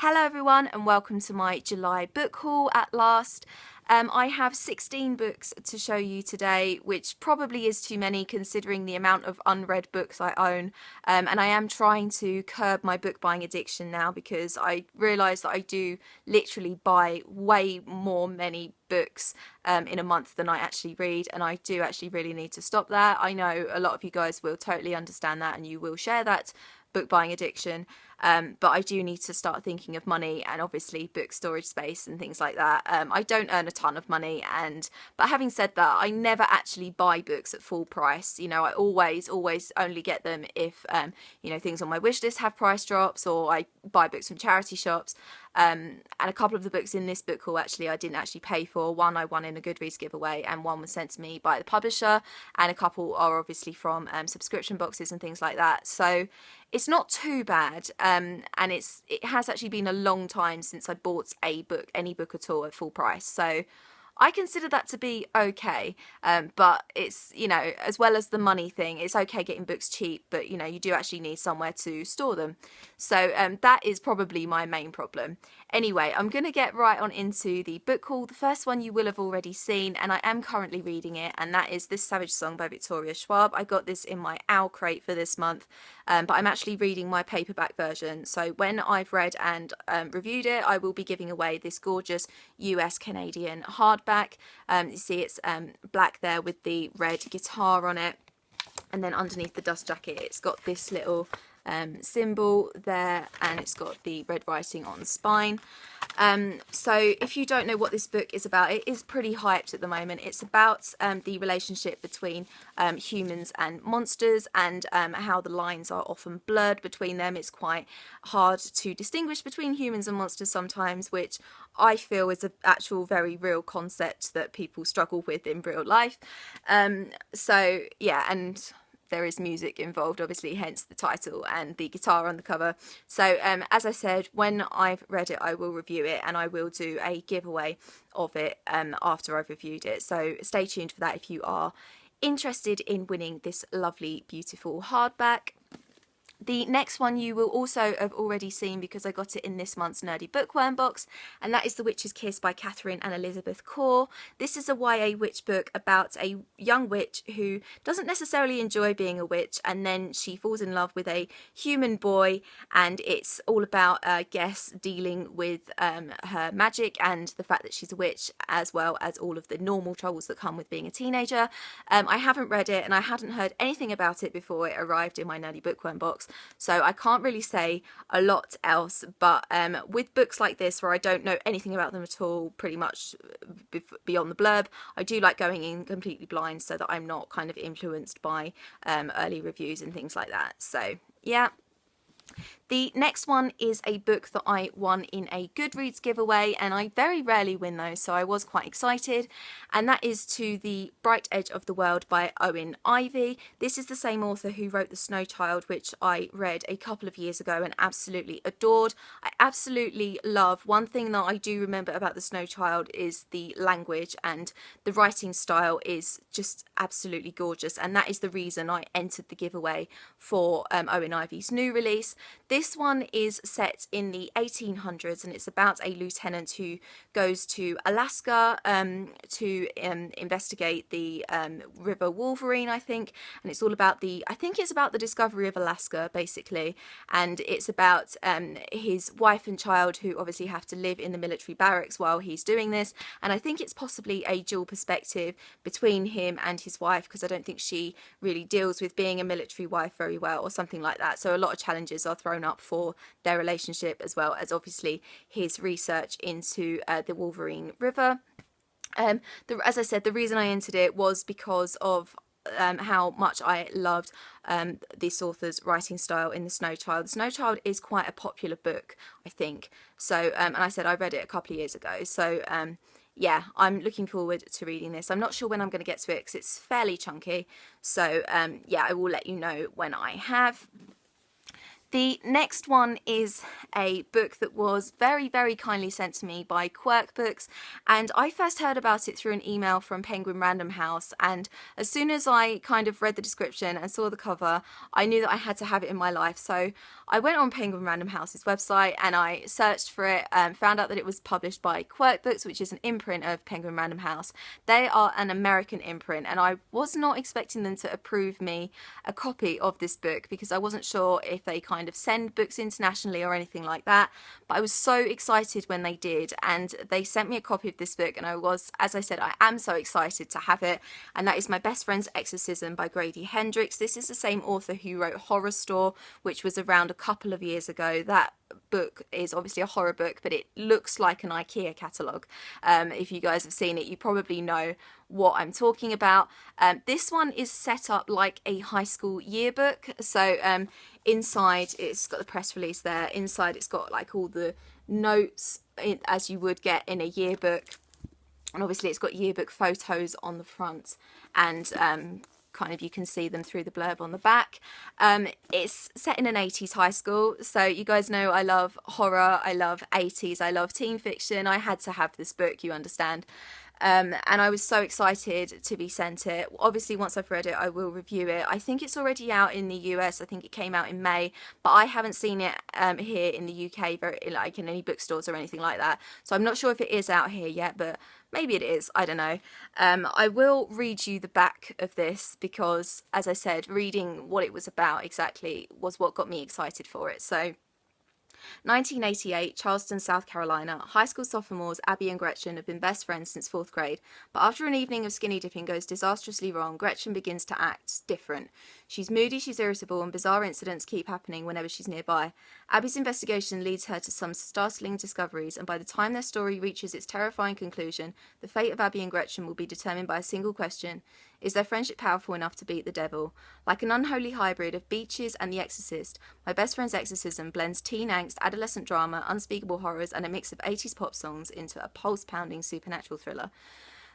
Hello everyone and welcome to my July book haul at last. I have 16 books to show you today, which probably is too many considering the amount of unread books I own, and I am trying to curb my book buying addiction now because I realise that I do literally buy way more many books in a month than I actually read, and I do actually really need to stop that. I know a lot of you guys will totally understand that and you will share that book buying addiction, but I do need to start thinking of money and obviously book storage space and things like that. I don't earn a ton of money, but having said that, I never actually buy books at full price. You know, I always only get them if things on my wish list have price drops, or I buy books from charity shops. And a couple of the books in this book haul actually I didn't actually pay for. One I won in a Goodreads giveaway, and one was sent to me by the publisher, and a couple are obviously from subscription boxes and things like that. So it's not too bad, and it has actually been a long time since I bought any book at all at full price. So I consider that to be okay, but it's, as well as the money thing, it's okay getting books cheap, but you do actually need somewhere to store them. So that is probably my main problem. Anyway, I'm going to get right on into the book haul. The first one you will have already seen, and I am currently reading it, and that is This Savage Song by Victoria Schwab. I got this in my Owl crate for this month, but I'm actually reading my paperback version. So when I've read and reviewed it, I will be giving away this gorgeous US Canadian hardback. You see it's black there with the red guitar on it, and then underneath the dust jacket it's got this little symbol there, and it's got the red writing on the spine. So if you don't know what this book is about, it is pretty hyped at the moment. It's about the relationship between humans and monsters, and how the lines are often blurred between them. It's quite hard to distinguish between humans and monsters sometimes, which I feel is an actual very real concept that people struggle with in real life. So yeah, and there is music involved, obviously, hence the title and the guitar on the cover. So as I said, when I've read it, I will review it, and I will do a giveaway of it after I've reviewed it. So stay tuned for that if you are interested in winning this lovely, beautiful hardback. The next one you will also have already seen because I got it in this month's Nerdy Bookworm box, and that is The Witch's Kiss by Catherine and Elizabeth Corr. This is a YA witch book about a young witch who doesn't necessarily enjoy being a witch, and then she falls in love with a human boy, and it's all about dealing with her magic and the fact that she's a witch, as well as all of the normal troubles that come with being a teenager. I haven't read it, and I hadn't heard anything about it before it arrived in my Nerdy Bookworm box. So I can't really say a lot else, but with books like this where I don't know anything about them at all, pretty much beyond the blurb, I do like going in completely blind so that I'm not kind of influenced by early reviews and things like that. So yeah. The next one is a book that I won in a Goodreads giveaway, and I very rarely win those, so I was quite excited, and that is To the Bright Edge of the World by Owen Ivy. This is the same author who wrote The Snow Child, which I read a couple of years ago and absolutely adored. I absolutely love. One thing that I do remember about The Snow Child is the language, and the writing style is just absolutely gorgeous, and that is the reason I entered the giveaway for Owen Ivy's new release. This one is set in the 1800s, and it's about a lieutenant who goes to Alaska to investigate the River Wolverine, I think, and it's all about the discovery of Alaska, basically, and it's about his wife and child, who obviously have to live in the military barracks while he's doing this, and I think it's possibly a dual perspective between him and his wife, because I don't think she really deals with being a military wife very well, or something like that. So a lot of challenges are thrown up for their relationship, as well as obviously his research into the Wolverine River. As I said, the reason I entered it was because of how much I loved this author's writing style in The Snow Child. The Snow Child is quite a popular book, I think. So, and I said I read it a couple of years ago. So, yeah, I'm looking forward to reading this. I'm not sure when I'm going to get to it because it's fairly chunky. So, yeah, I will let you know when I have. The next one is a book that was very, very kindly sent to me by Quirk Books, and I first heard about it through an email from Penguin Random House, and as soon as I kind of read the description and saw the cover, I knew that I had to have it in my life. So I went on Penguin Random House's website and I searched for it, found out that it was published by Quirk Books, which is an imprint of Penguin Random House. They are an American imprint, and I was not expecting them to approve me a copy of this book because I wasn't sure if they kind of send books internationally or anything like that, but I was so excited when they did, and they sent me a copy of this book, and I was, as I said, I am so excited to have it, and that is My Best Friend's Exorcism by Grady Hendrix. This is the same author who wrote Horror Store, which was around a couple of years ago. That book is obviously a horror book, but it looks like an IKEA catalogue. If you guys have seen it, you probably know what I'm talking about. This one is set up like a high school yearbook. So inside it's got the press release there. Inside it's got like all the notes as you would get in a yearbook. And obviously it's got yearbook photos on the front, and kind of you can see them through the blurb on the back. It's set in an 80s high school, so you guys know I love horror, I love 80s, I love teen fiction. I had to have this book, you understand. And I was so excited to be sent it. Obviously, once I've read it, I will review it. I think it's already out in the US. I think it came out in May, but I haven't seen it here in the UK, like in any bookstores or anything like that. So I'm not sure if it is out here yet, but maybe it is. I don't know. I will read you the back of this because, as I said, reading what it was about exactly was what got me excited for it. So 1988, Charleston, South Carolina. High school sophomores Abby and Gretchen have been best friends since 4th grade, but after an evening of skinny dipping goes disastrously wrong, Gretchen begins to act different. She's moody, she's irritable, and bizarre incidents keep happening whenever she's nearby. Abby's investigation leads her to some startling discoveries, and by the time their story reaches its terrifying conclusion, the fate of Abby and Gretchen will be determined by a single question: is their friendship powerful enough to beat the devil? Like an unholy hybrid of Beaches and The Exorcist, My Best Friend's Exorcism blends teen angst, adolescent drama, unspeakable horrors, and a mix of 80s pop songs into a pulse-pounding supernatural thriller.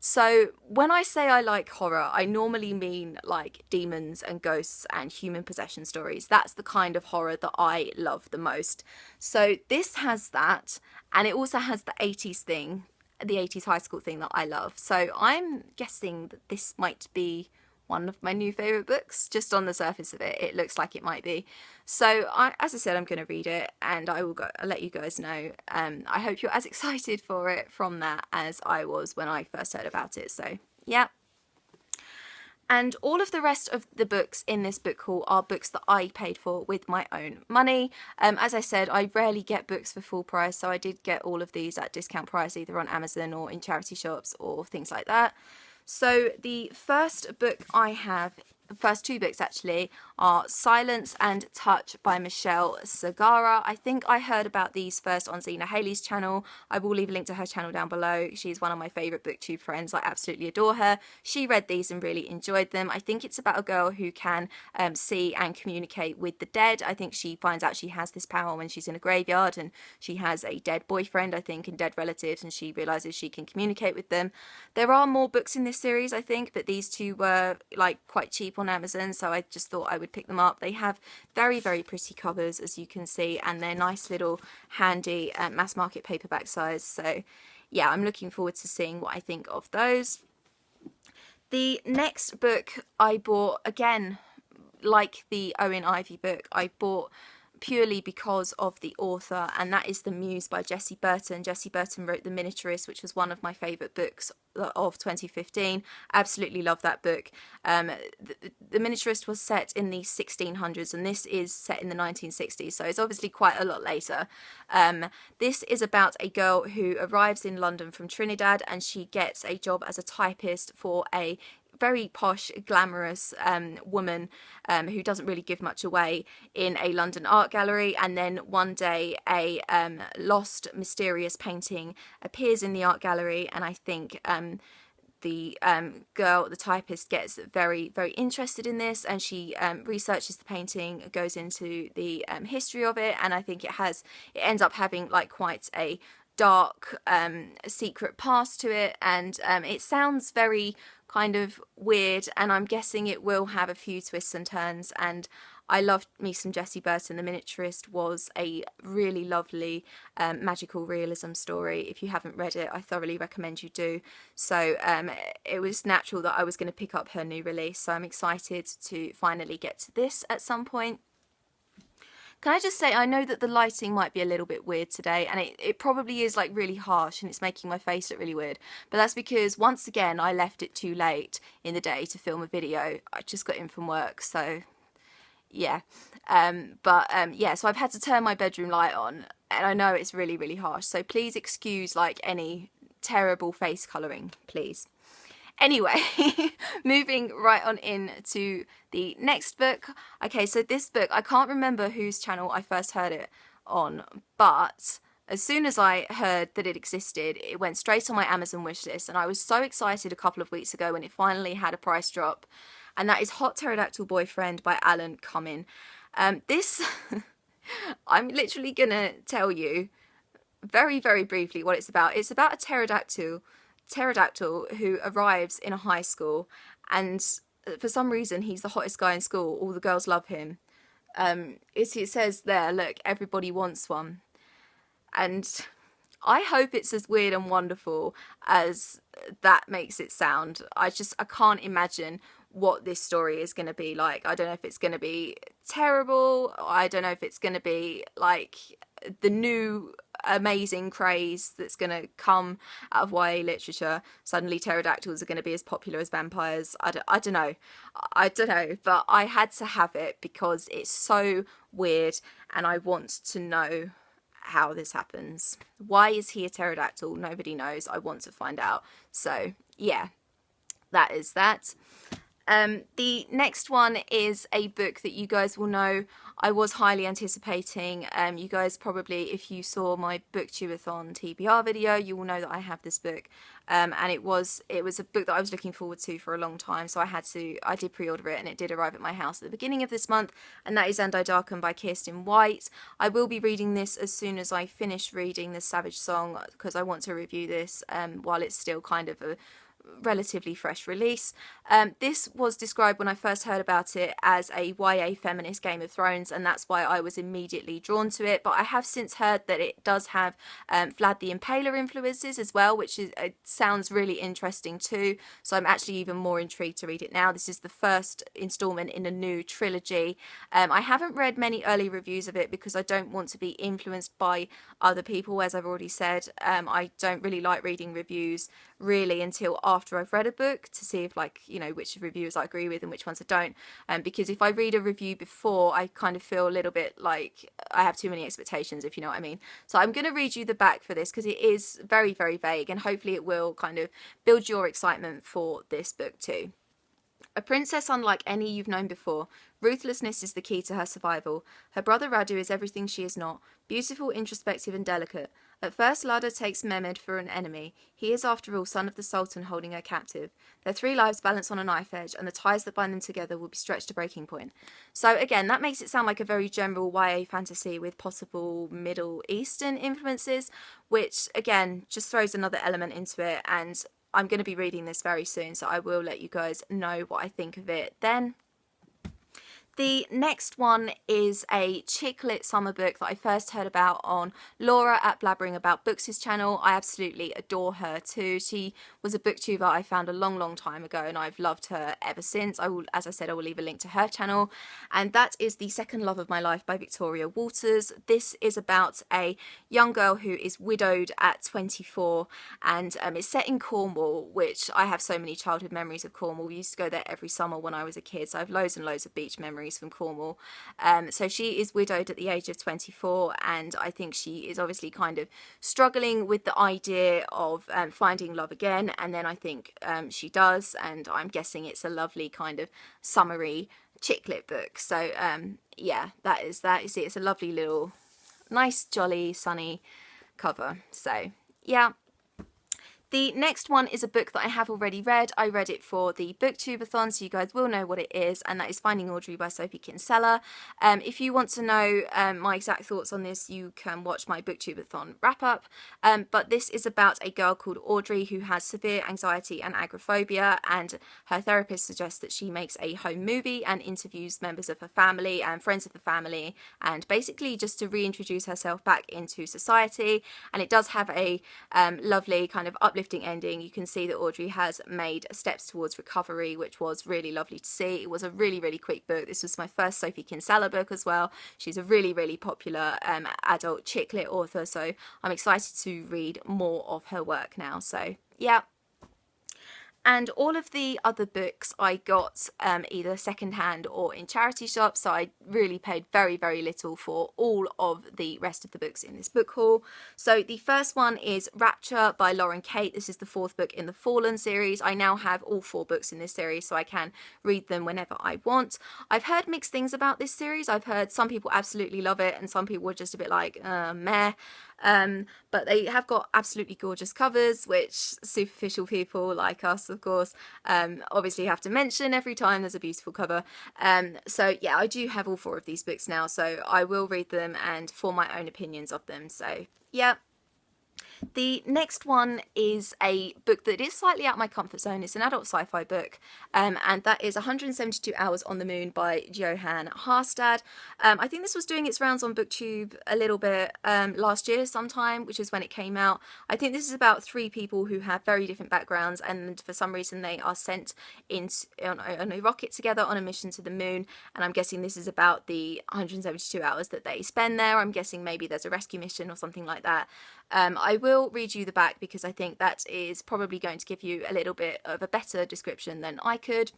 So when I say I like horror, I normally mean like demons and ghosts and human possession stories. That's the kind of horror that I love the most. So this has that, and it also has the 80s thing, the 80s high school thing that I love. So I'm guessing that this might be one of my new favourite books. Just on the surface of it, it looks like it might be. So as I said, I'm going to read it, and I'll let you guys know. I hope you're as excited for it from that as I was when I first heard about it. So yeah. And all of the rest of the books in this book haul are books that I paid for with my own money. As I said, I rarely get books for full price, so I did get all of these at discount price, either on Amazon or in charity shops or things like that. So the first book I have, the first two books actually, are Silence and Touch by Michelle Sagara. I think I heard about these first on Zena Haley's channel. I will leave a link to her channel down below. She's one of my favourite booktube friends. I absolutely adore her. She read these and really enjoyed them. I think it's about a girl who can see and communicate with the dead. I think she finds out she has this power when she's in a graveyard, and she has a dead boyfriend, I think, and dead relatives, and she realises she can communicate with them. There are more books in this series, I think, but these two were like quite cheap on Amazon, so I just thought I would pick them up. They have very, very pretty covers, as you can see, and they're nice little handy mass market paperback size. So yeah, I'm looking forward to seeing what I think of those. The next book I bought, again, like the Owen Ivy book, I bought purely because of the author, and that is The Muse by Jessie Burton. Jessie Burton wrote The Miniaturist, which was one of my favourite books of 2015. Absolutely love that book. The Miniaturist was set in the 1600s, and this is set in the 1960s, so it's obviously quite a lot later. This is about a girl who arrives in London from Trinidad, and she gets a job as a typist for a very posh, glamorous woman who doesn't really give much away in a London art gallery, and then one day a lost, mysterious painting appears in the art gallery, and I think the girl, the typist, gets very, very interested in this, and she researches the painting, goes into the history of it, and I think it ends up having like quite a dark secret past to it, and it sounds very kind of weird, and I'm guessing it will have a few twists and turns, and I loved me some Jessie Burton. The Miniaturist was a really lovely magical realism story. If you haven't read it, I thoroughly recommend you do. So it was natural that I was going to pick up her new release. So I'm excited to finally get to this at some point. Can I just say, I know that the lighting might be a little bit weird today, and it probably is like really harsh and it's making my face look really weird, but that's because once again I left it too late in the day to film a video. I just got in from work, so yeah. Yeah, so I've had to turn my bedroom light on, and I know it's really, really harsh, so please excuse like any terrible face colouring, please. Anyway, moving right on in to the next book. Okay, so this book, I can't remember whose channel I first heard it on, but as soon as I heard that it existed, it went straight on my Amazon wishlist, and I was so excited a couple of weeks ago when it finally had a price drop, and that is Hotterodactyl Boyfriend by Alan Cumming. This, I'm literally gonna tell you very, very briefly what it's about. It's about a pterodactyl who arrives in a high school, and for some reason he's the hottest guy in school. All the girls love him. It says there, look, everybody wants one. And I hope it's as weird and wonderful as that makes it sound. I can't imagine what this story is going to be like. I don't know if it's going to be terrible. I don't know if it's going to be like the new amazing craze that's going to come out of YA literature. Suddenly pterodactyls are going to be as popular as vampires. I don't know, but I had to have it because it's so weird and I want to know how this happens. Why is he a pterodactyl? Nobody knows. I want to find out. So yeah, that is that. The next one is a book that you guys will know I was highly anticipating. You guys probably, if you saw my Booktubeathon TBR video, you will know that I have this book. And it was a book that I was looking forward to for a long time, so I did pre-order it, and it did arrive at my house at the beginning of this month, and that is I Darken by Kirsten White. I will be reading this as soon as I finish reading The Savage Song, because I want to review this while it's still kind of a relatively fresh release. This was described when I first heard about it as a YA feminist Game of Thrones, and that's why I was immediately drawn to it, but I have since heard that it does have Vlad the Impaler influences as well, which is sounds really interesting too, so I'm actually even more intrigued to read it now. This is the first installment in a new trilogy. I haven't read many early reviews of it because I don't want to be influenced by other people, as I've already said. I don't really like reading reviews really until after I've read a book to see if, like, you know, which reviewers I agree with and which ones I don't, because if I read a review before, I kind of feel a little bit like I have too many expectations, if you know what I mean. So I'm going to read you the back for this because it is very, very vague, and hopefully it will kind of build your excitement for this book too. A princess unlike any you've known before, ruthlessness is the key to her survival. Her brother Radu is everything she is not, beautiful, introspective and delicate. At first Lada takes Mehmed for an enemy. He is after all son of the Sultan holding her captive. Their three lives balance on a knife edge, and the ties that bind them together will be stretched to breaking point. So again, that makes it sound like a very general YA fantasy with possible Middle Eastern influences, which again just throws another element into it, and I'm going to be reading this very soon, so I will let you guys know what I think of it then. The next one is a chick lit summer book that I first heard about on Laura at Blabbering About Books' channel. I absolutely adore her too. She was a booktuber I found a long, long time ago, and I've loved her ever since. As I said, I will leave a link to her channel. And that is The Second Love of My Life by Victoria Walters. This is about a young girl who is widowed at 24, and it's set in Cornwall, which I have so many childhood memories of Cornwall. We used to go there every summer when I was a kid, so I have loads and loads of beach memories from Cornwall. So she is widowed at the age of 24, and I think she is obviously kind of struggling with the idea of finding love again, and then I think she does, and I'm guessing it's a lovely kind of summery chick lit book. So yeah, that is it. It's a lovely little nice jolly sunny cover. So yeah. The next one is a book that I have already read. I read it for the Booktubeathon, so you guys will know what it is, and that is Finding Audrey by Sophie Kinsella. If you want to know my exact thoughts on this, you can watch my Booktubeathon wrap-up. But this is about a girl called Audrey who has severe anxiety and agoraphobia, and her therapist suggests that she makes a home movie and interviews members of her family and friends of the family, and basically just to reintroduce herself back into society. And it does have a lovely kind of uplifting ending. You can see that Audrey has made steps towards recovery, which was really lovely to see. It was a really, really quick book. This was my first Sophie Kinsella book as well. She's a really, really popular adult chick lit author, so I'm excited to read more of her work now. So yeah. And all of the other books I got either secondhand or in charity shops, so I really paid very, very little for all of the rest of the books in this book haul. So the first one is Rapture by Lauren Kate. This is the 4th book in the Fallen series. I now have all 4 books in this series, so I can read them whenever I want. I've heard mixed things about this series. I've heard some people absolutely love it and some people were just a bit like, meh. But they have got absolutely gorgeous covers, which superficial people like us, of course, obviously have to mention every time there's a beautiful cover. So yeah, I do have all 4 of these books now, so I will read them and form my own opinions of them. So yeah. The next one is a book that is slightly out of my comfort zone. It's an adult sci-fi book, and that is 172 Hours on the Moon by Jana Harstad. I think this was doing its rounds on BookTube a little bit last year sometime, which is when it came out. I think this is about 3 people who have very different backgrounds, and for some reason they are sent on a rocket together on a mission to the moon, and I'm guessing this is about the 172 hours that they spend there. I'm guessing maybe there's a rescue mission or something like that. I will read you the back because I think that is probably going to give you a little bit of a better description than I could.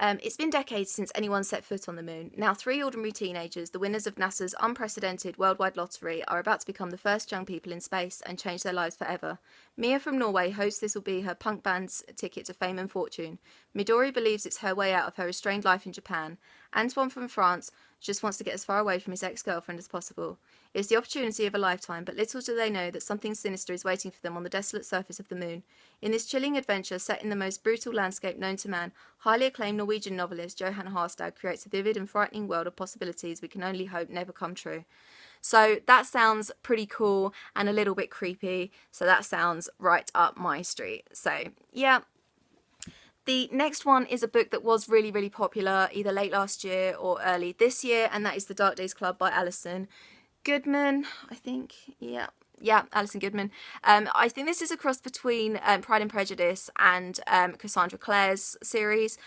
It's been decades since anyone set foot on the moon. Now 3 ordinary teenagers, the winners of NASA's unprecedented worldwide lottery, are about to become the first young people in space and change their lives forever. Mia from Norway hopes this will be her punk band's ticket to fame and fortune. Midori believes it's her way out of her restrained life in Japan. Antoine from France just wants to get as far away from his ex-girlfriend as possible. It's the opportunity of a lifetime, but little do they know that something sinister is waiting for them on the desolate surface of the moon. In this chilling adventure set in the most brutal landscape known to man, highly acclaimed Norwegian novelist Jana Harstad creates a vivid and frightening world of possibilities we can only hope never come true. So that sounds pretty cool and a little bit creepy, so that sounds right up my street. So yeah. The next one is a book that was really, really popular either late last year or early this year, and that is The Dark Days Club by Allison Goodman, I think. Yeah, Allison Goodman. I think this is a cross between Pride and Prejudice and Cassandra Clare's series,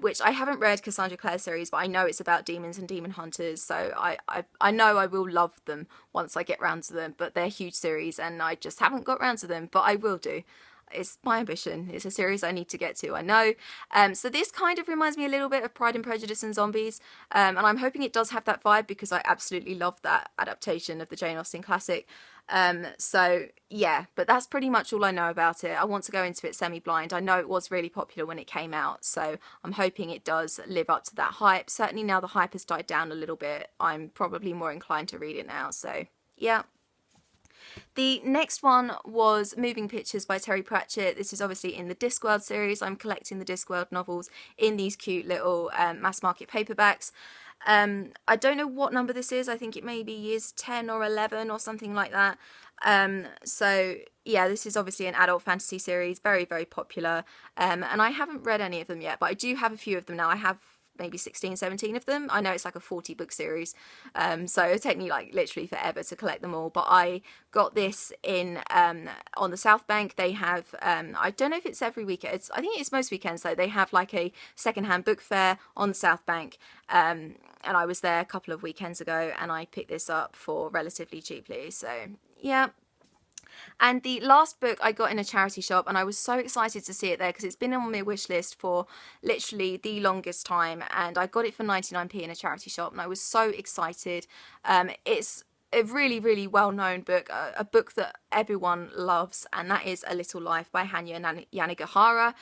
which I haven't read Cassandra Clare's series, but I know it's about demons and demon hunters, so I know I will love them once I get round to them, but they're huge series and I just haven't got round to them, but I will do. It's my ambition. It's a series I need to get to, I know. So this kind of reminds me a little bit of Pride and Prejudice and Zombies, and I'm hoping it does have that vibe because I absolutely love that adaptation of the Jane Austen classic. So yeah, but that's pretty much all I know about it. I want to go into it semi-blind. I know it was really popular when it came out, so I'm hoping it does live up to that hype. Certainly now the hype has died down a little bit, I'm probably more inclined to read it now, so yeah. The next one was Moving Pictures by Terry Pratchett. This is obviously in the Discworld series. I'm collecting the Discworld novels in these cute little mass market paperbacks. I don't know what number this is. I think it may be years 10 or 11 or something like that. So yeah, this is obviously an adult fantasy series, very, very popular. And I haven't read any of them yet, but I do have a few of them now. I have maybe 16, 17 of them. I know it's like a 40 book series, so it'll take me like literally forever to collect them all, but I got this in on the South Bank. They have I don't know if it's every weekend, I think it's most weekends though, they have like a secondhand book fair on the South Bank, and I was there a couple of weekends ago and I picked this up for relatively cheaply, so yeah. And the last book I got in a charity shop, and I was so excited to see it there because it's been on my wish list for literally the longest time, and I got it for 99p in a charity shop and I was so excited. It's a really, really well-known book, a book that everyone loves, and that is A Little Life by Jana Goohara.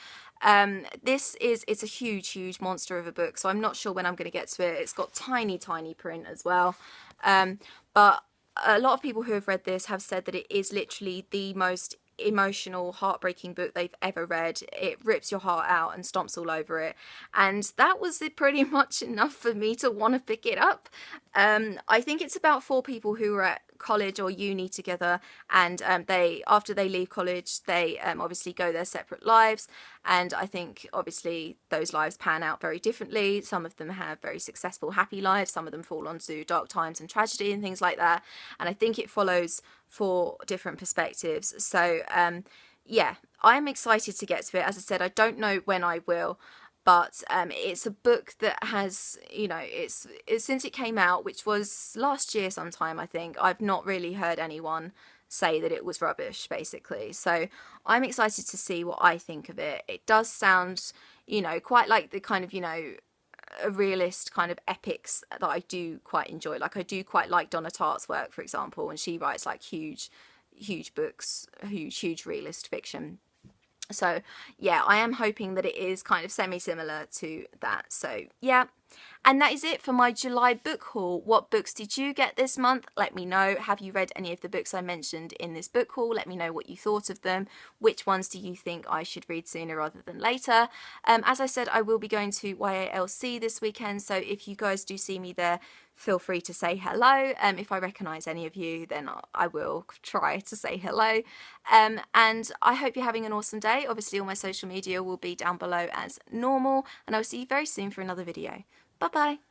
It's a huge, huge monster of a book, so I'm not sure when I'm going to get to it. It's got tiny, tiny print as well, but a lot of people who have read this have said that it is literally the most emotional, heartbreaking book they've ever read. It rips your heart out and stomps all over it, and that was pretty much enough for me to want to pick it up. I think it's about four people who are at college or uni together, and they, after they leave college, they obviously go their separate lives, and I think obviously those lives pan out very differently. Some of them have very successful, happy lives, some of them fall onto dark times and tragedy and things like that, and I think it follows four different perspectives. So yeah, I'm excited to get to it. As I said, I don't know when I will, but it's a book that has, you know, it's since it came out, which was last year sometime, I think, I've not really heard anyone say that it was rubbish, basically. So I'm excited to see what I think of it. It does sound, you know, quite like the kind of, you know, a realist kind of epics that I do quite enjoy. Like, I do quite like Donna Tartt's work, for example, and she writes like huge books, huge realist fiction. So yeah, I am hoping that it is kind of semi-similar to that. So yeah, and that is it for my July book haul. What books did you get this month? Let me know. Have you read any of the books I mentioned in this book haul? Let me know what you thought of them. Which ones do you think I should read sooner rather than later? As I said, I will be going to YALC this weekend, so if you guys do see me there, feel free to say hello. If I recognise any of you, then I will try to say hello. And I hope you're having an awesome day. Obviously, all my social media will be down below as normal, and I'll see you very soon for another video. Bye bye.